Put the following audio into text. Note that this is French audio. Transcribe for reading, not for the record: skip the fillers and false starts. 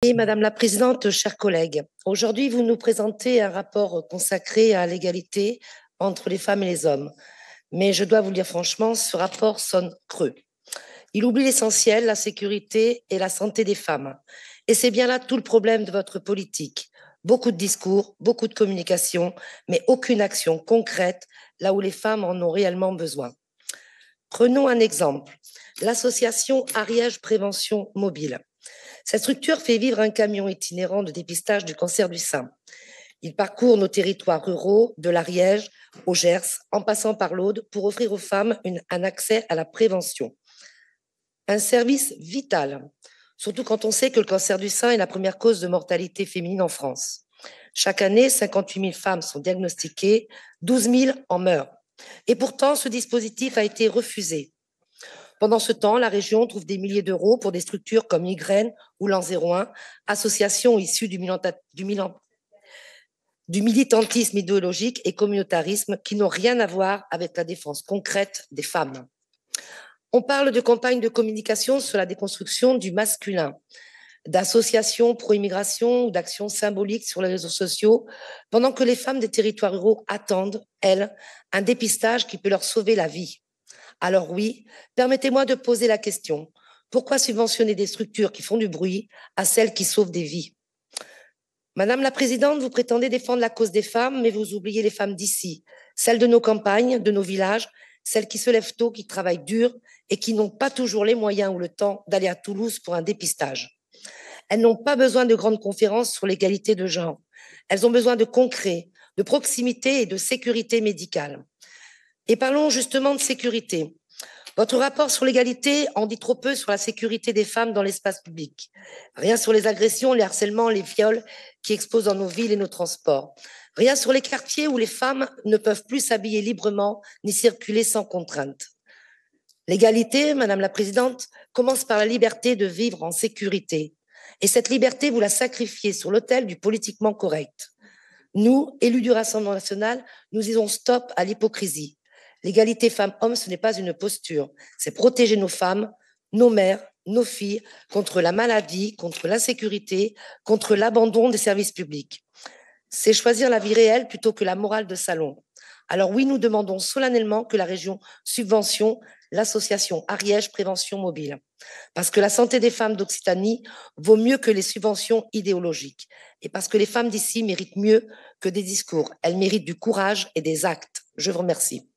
Et Madame la Présidente, chers collègues, aujourd'hui, vous nous présentez un rapport consacré à l'égalité entre les femmes et les hommes. Mais je dois vous le dire franchement, ce rapport sonne creux. Il oublie l'essentiel, la sécurité et la santé des femmes. Et c'est bien là tout le problème de votre politique. Beaucoup de discours, beaucoup de communication, mais aucune action concrète là où les femmes en ont réellement besoin. Prenons un exemple, l'association Ariège Prévention Mobile. Cette structure fait vivre un camion itinérant de dépistage du cancer du sein. Il parcourt nos territoires ruraux, de l'Ariège au Gers, en passant par l'Aude, pour offrir aux femmes un accès à la prévention. Un service vital, surtout quand on sait que le cancer du sein est la première cause de mortalité féminine en France. Chaque année, 58 000 femmes sont diagnostiquées, 12 000 en meurent. Et pourtant, ce dispositif a été refusé. Pendant ce temps, la région trouve des milliers d'euros pour des structures comme Migraine ou l'An 01, associations issues du militantisme idéologique et communautarisme qui n'ont rien à voir avec la défense concrète des femmes. On parle de campagnes de communication sur la déconstruction du masculin, d'associations pro-immigration ou d'actions symboliques sur les réseaux sociaux, pendant que les femmes des territoires ruraux attendent, elles, un dépistage qui peut leur sauver la vie. Alors oui, permettez-moi de poser la question. Pourquoi subventionner des structures qui font du bruit à celles qui sauvent des vies? Madame la Présidente, vous prétendez défendre la cause des femmes, mais vous oubliez les femmes d'ici, celles de nos campagnes, de nos villages, celles qui se lèvent tôt, qui travaillent dur et qui n'ont pas toujours les moyens ou le temps d'aller à Toulouse pour un dépistage. Elles n'ont pas besoin de grandes conférences sur l'égalité de genre. Elles ont besoin de concret, de proximité et de sécurité médicale. Et parlons justement de sécurité. Votre rapport sur l'égalité en dit trop peu sur la sécurité des femmes dans l'espace public. Rien sur les agressions, les harcèlements, les viols qui exposent dans nos villes et nos transports. Rien sur les quartiers où les femmes ne peuvent plus s'habiller librement ni circuler sans contrainte. L'égalité, Madame la Présidente, commence par la liberté de vivre en sécurité. Et cette liberté, vous la sacrifiez sur l'autel du politiquement correct. Nous, élus du Rassemblement national, nous disons stop à l'hypocrisie. L'égalité femmes-hommes, ce n'est pas une posture, c'est protéger nos femmes, nos mères, nos filles contre la maladie, contre l'insécurité, contre l'abandon des services publics. C'est choisir la vie réelle plutôt que la morale de salon. Alors oui, nous demandons solennellement que la région subventionne l'association Ariège Prévention Mobile, parce que la santé des femmes d'Occitanie vaut mieux que les subventions idéologiques, et parce que les femmes d'ici méritent mieux que des discours. Elles méritent du courage et des actes. Je vous remercie.